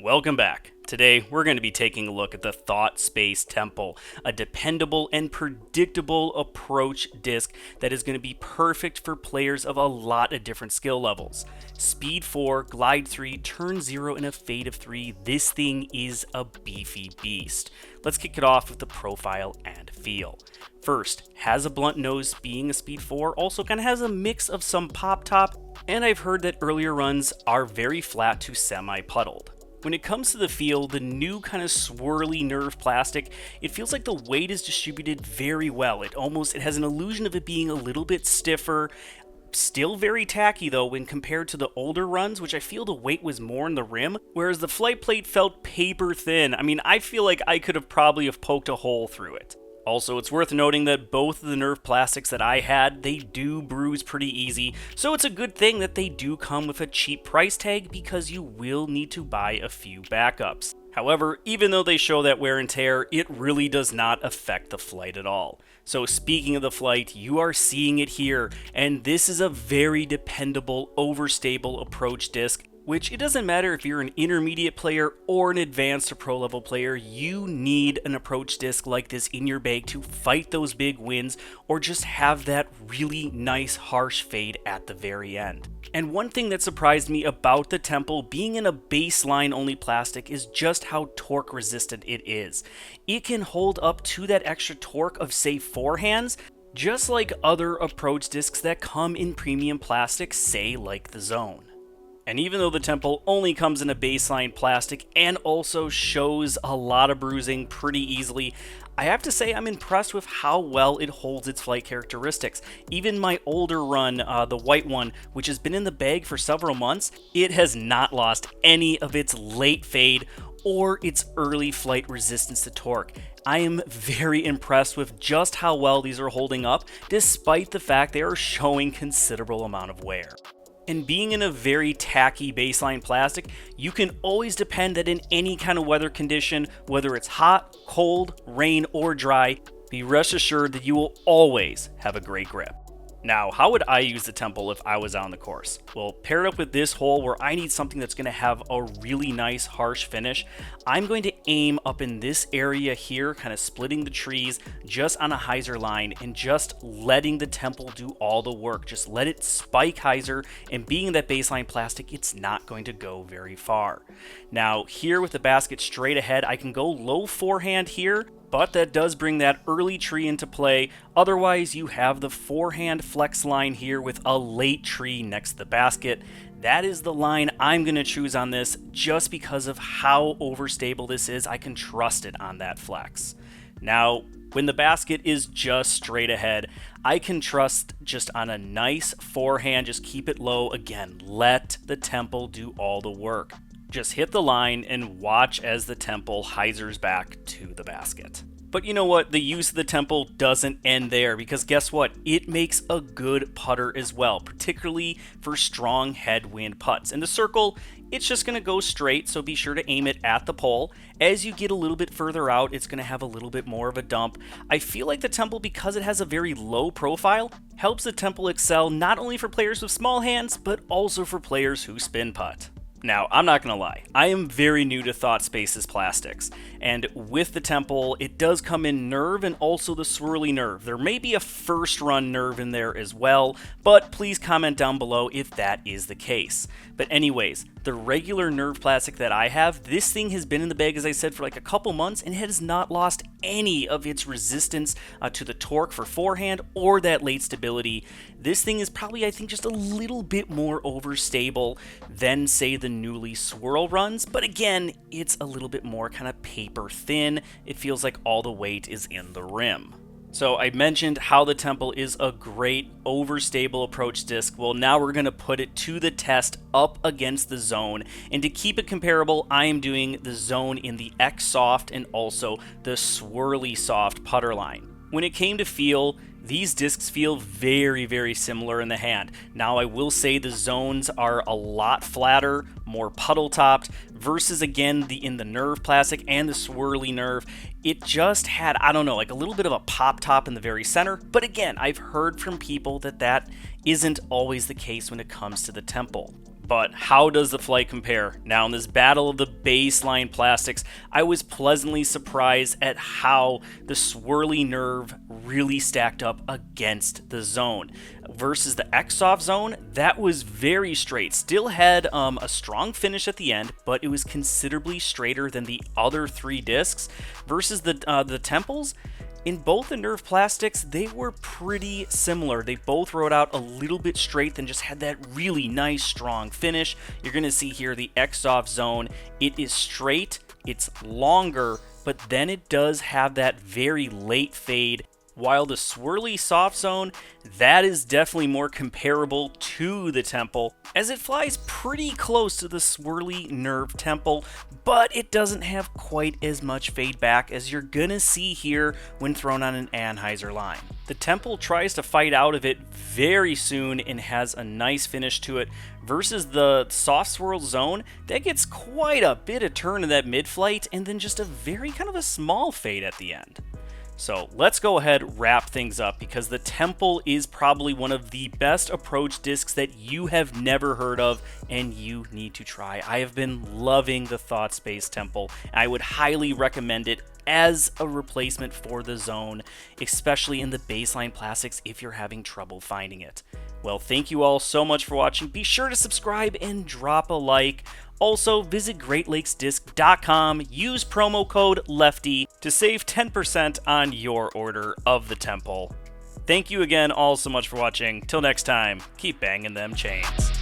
Welcome back. Today, we're going to be taking a look at the Thought Space Temple, a dependable and predictable approach disc that is going to be perfect for players of a lot of different skill levels. Speed 4, glide 3, turn 0, and a fade of 3. This thing is a beefy beast. Let's kick it off with the profile and feel. First, has a blunt nose being a speed 4, also kind of has a mix of some pop top, and I've heard that earlier runs are very flat to semi-puddled. When it comes to the feel, the new kind of swirly nerve plastic, it feels like the weight is distributed very well. It has an illusion of it being a little bit stiffer, still very tacky though when compared to the older runs, which I feel the weight was more in the rim, whereas the flight plate felt paper thin. I mean, I feel like I could have probably poked a hole through it. Also, it's worth noting that both of the nerve plastics that I had, they do bruise pretty easy, so it's a good thing that they do come with a cheap price tag because you will need to buy a few backups. However, even though they show that wear and tear, it really does not affect the flight at all. So speaking of the flight, you are seeing it here, and this is a very dependable, overstable approach disc, which it doesn't matter if you're an intermediate player or an advanced or pro level player, you need an approach disc like this in your bag to fight those big winds or just have that really nice harsh fade at the very end. And one thing that surprised me about the Temple being in a baseline only plastic is just how torque resistant it is. It can hold up to that extra torque of say forehands, just like other approach discs that come in premium plastic, say like the Zone. And even though the Temple only comes in a baseline plastic and also shows a lot of bruising pretty easily, I have to say I'm impressed with how well it holds its flight characteristics. Even my older run, the white one, which has been in the bag for several months, it has not lost any of its late fade or its early flight resistance to torque. I am very impressed with just how well these are holding up, despite the fact they are showing considerable amount of wear. And being in a very tacky baseline plastic, you can always depend that in any kind of weather condition, whether it's hot, cold, rain, or dry, be rest assured that you will always have a great grip. Now, how would I use the Temple if I was out on the course? Well, paired up with this hole where I need something that's going to have a really nice harsh finish, I'm going to aim up in this area here, kind of splitting the trees just on a hyzer line and just letting the Temple do all the work. Just let it spike hyzer, and being in that baseline plastic, it's not going to go very far. Now, here with the basket straight ahead, I can go low forehand here, but that does bring that early tree into play. Otherwise, you have the forehand flex line here with a late tree next to the basket. That is the line I'm going to choose on this just because of how overstable this is. I can trust it on that flex. Now, when the basket is just straight ahead, I can trust just on a nice forehand, just keep it low. Again, let the Temple do all the work. Just hit the line and watch as the Temple hyzers back to the basket. But you know what? The use of the Temple doesn't end there, because guess what? It makes a good putter as well, particularly for strong headwind putts. In the circle, it's just going to go straight, so be sure to aim it at the pole. As you get a little bit further out, it's going to have a little bit more of a dump. I feel like the Temple, because it has a very low profile, helps the Temple excel not only for players with small hands, but also for players who spin putt. Now, I'm not going to lie, I am very new to Thought Space's plastics, and with the Temple, it does come in nerve and also the swirly nerve. There may be a first run nerve in there as well, but please comment down below if that is the case. But anyways, the regular nerve plastic that I have, this thing has been in the bag, as I said, for like a couple months, and it has not lost any of its resistance to the torque for forehand or that late stability. This thing is probably, I think, just a little bit more overstable than, say, the newly swirl runs, but again, it's a little bit more kind of paper thin. It feels like all the weight is in the rim. So I mentioned how the Temple is a great overstable approach disc. Well, now we're going to put it to the test up against the Zone. And to keep it comparable, I am doing the Zone in the X Soft and also the Swirly Soft putter line. When it came to feel, these discs feel very, very similar in the hand. Now, I will say the Zones are a lot flatter, more puddle topped, versus again in the nerve plastic and the swirly nerve. It just had, I don't know, like a little bit of a pop top in the very center. But again, I've heard from people that isn't always the case when it comes to the Temple. But how does the flight compare? Now, in this battle of the baseline plastics, I was pleasantly surprised at how the swirly nerve really stacked up against the zone. Versus the X-Soft zone, that was very straight. Still had a strong finish at the end, but it was considerably straighter than the other 3 discs. Versus the Temples, in both the Nerve plastics, they were pretty similar. They both rode out a little bit straight, then just had that really nice, strong finish. You're going to see here the X-Soft zone. It is straight, it's longer, but then it does have that very late fade. While the swirly soft zone, that is definitely more comparable to the Temple, as it flies pretty close to the swirly Nerve Temple, but it doesn't have quite as much fade back as you're gonna see here when thrown on an Anheuser line. The Temple tries to fight out of it very soon and has a nice finish to it, versus the soft swirl zone that gets quite a bit of turn in that mid-flight and then just a very kind of a small fade at the end. So let's go ahead, wrap things up, because the Temple is probably one of the best approach discs that you have never heard of and you need to try. I have been loving the Thought Space Temple. I would highly recommend it as a replacement for the Zone, especially in the baseline plastics if you're having trouble finding it. Well, thank you all so much for watching. Be sure to subscribe and drop a like. Also, visit GreatLakesDisc.com, use promo code LEFTY to save 10% on your order of the Temple. Thank you again all so much for watching. Till next time, keep banging them chains.